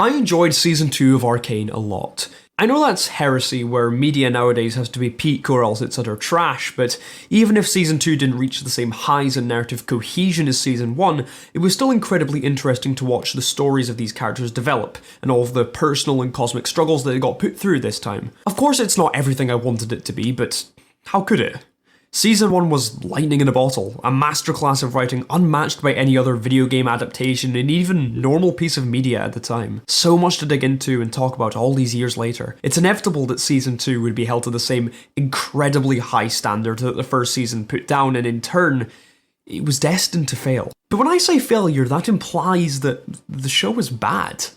I enjoyed Season 2 of Arcane a lot. I know that's heresy, where media nowadays has to be peak or else it's utter trash, but even if Season 2 didn't reach the same highs and narrative cohesion as Season 1, it was still incredibly interesting to watch the stories of these characters develop, and all of the personal and cosmic struggles that they got put through this time. Of course it's not everything I wanted it to be, but how could it? Season 1 was lightning in a bottle, a masterclass of writing unmatched by any other video game adaptation and even normal piece of media at the time. So much to dig into and talk about all these years later. It's inevitable that Season 2 would be held to the same incredibly high standard that the first season put down, and in turn, it was destined to fail. But when I say failure, that implies that the show was bad.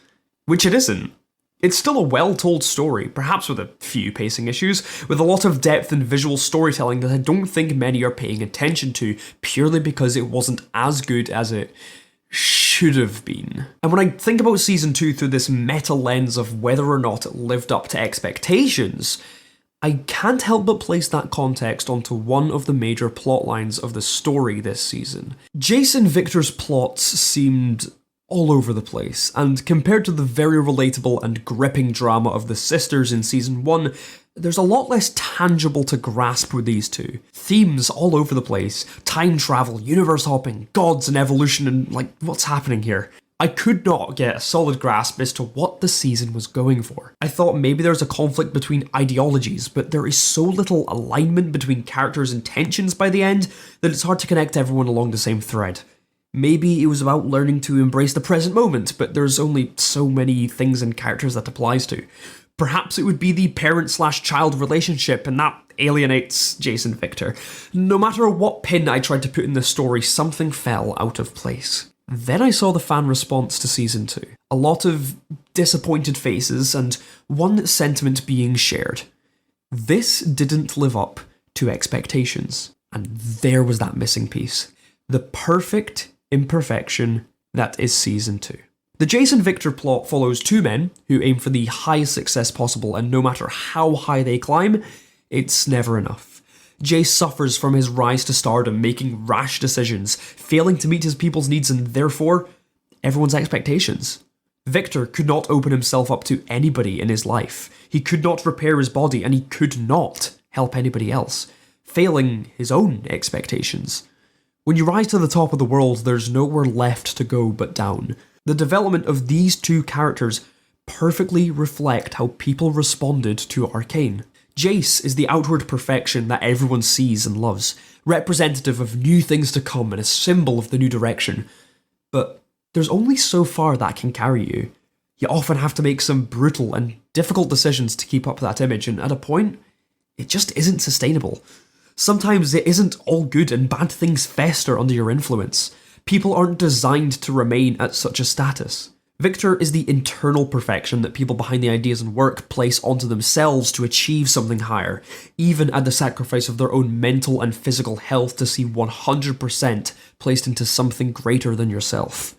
Which it isn't. It's still a well-told story, perhaps with a few pacing issues, with a lot of depth and visual storytelling that I don't think many are paying attention to, purely because it wasn't as good as it should have been. And when I think about Season 2 through this meta lens of whether or not it lived up to expectations, I can't help but place that context onto one of the major plot lines of the story this season. Jace and Victor's plots seemed all over the place, and compared to the very relatable and gripping drama of the sisters in Season 1, there's a lot less tangible to grasp with these two. Themes all over the place, time travel, universe hopping, gods and evolution, and like, what's happening here? I could not get a solid grasp as to what the season was going for. I thought maybe there's a conflict between ideologies, but there is so little alignment between characters' intentions by the end that it's hard to connect everyone along the same thread. Maybe it was about learning to embrace the present moment, but there's only so many things and characters that applies to. Perhaps it would be the parent/child relationship, and that alienates Jason Victor. No matter what pin I tried to put in the story, something fell out of place. Then I saw the fan response to Season 2. A lot of disappointed faces, and one sentiment being shared. This didn't live up to expectations. And there was that missing piece. The perfect imperfection that is Season 2. The Jason Victor plot follows two men who aim for the highest success possible, and no matter how high they climb, it's never enough. Jace suffers from his rise to stardom, making rash decisions, failing to meet his people's needs and therefore everyone's expectations. Victor could not open himself up to anybody in his life. He could not repair his body, and he could not help anybody else, failing his own expectations. When you rise to the top of the world, there's nowhere left to go but down. The development of these two characters perfectly reflect how people responded to Arcane. Jace is the outward perfection that everyone sees and loves, representative of new things to come and a symbol of the new direction. But there's only so far that can carry you. You often have to make some brutal and difficult decisions to keep up that image, and at a point, it just isn't sustainable. Sometimes it isn't all good and bad things fester under your influence. People aren't designed to remain at such a status. Victor is the internal perfection that people behind the ideas and work place onto themselves to achieve something higher, even at the sacrifice of their own mental and physical health to see 100% placed into something greater than yourself.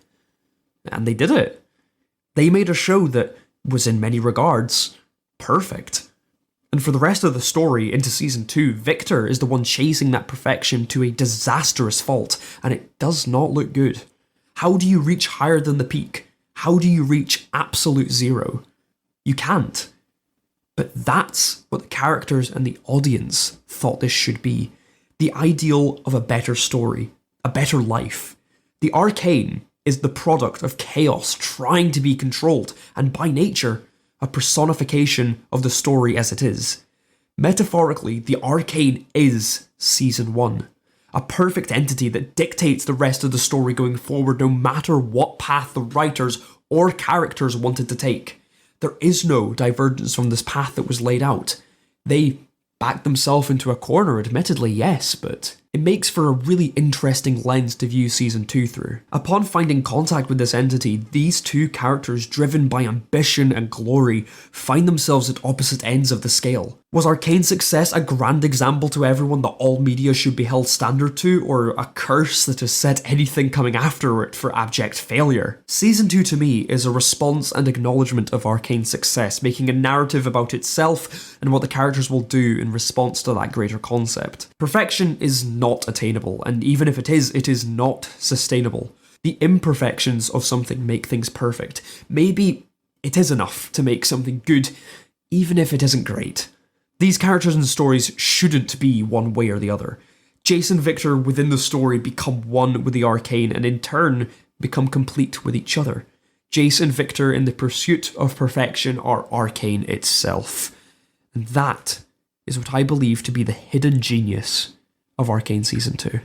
And they did it. They made a show that was in many regards perfect. And for the rest of the story, into Season 2, Victor is the one chasing that perfection to a disastrous fault, and it does not look good. How do you reach higher than the peak? How do you reach absolute zero? You can't. But that's what the characters and the audience thought this should be. The ideal of a better story, a better life. The Arcane is the product of chaos trying to be controlled, and by nature, a personification of the story as it is. Metaphorically, the Arcane is Season 1, a perfect entity that dictates the rest of the story going forward no matter what path the writers or characters wanted to take. There is no divergence from this path that was laid out. They backed themselves into a corner, admittedly, yes, but it makes for a really interesting lens to view Season 2 through. Upon finding contact with this entity, these two characters, driven by ambition and glory, find themselves at opposite ends of the scale. Was Arcane's success a grand example to everyone that all media should be held standard to, or a curse that has set anything coming after it for abject failure? Season 2 to me is a response and acknowledgement of Arcane's success, making a narrative about itself and what the characters will do in response to that greater concept. Perfection is not attainable, and even if it is not sustainable. The imperfections of something make things perfect. Maybe it is enough to make something good, even if it isn't great. These characters and stories shouldn't be one way or the other. Jace and Victor within the story become one with the Arcane and in turn become complete with each other. Jace and Victor in the pursuit of perfection are Arcane itself. And that is what I believe to be the hidden genius of Arcane Season 2.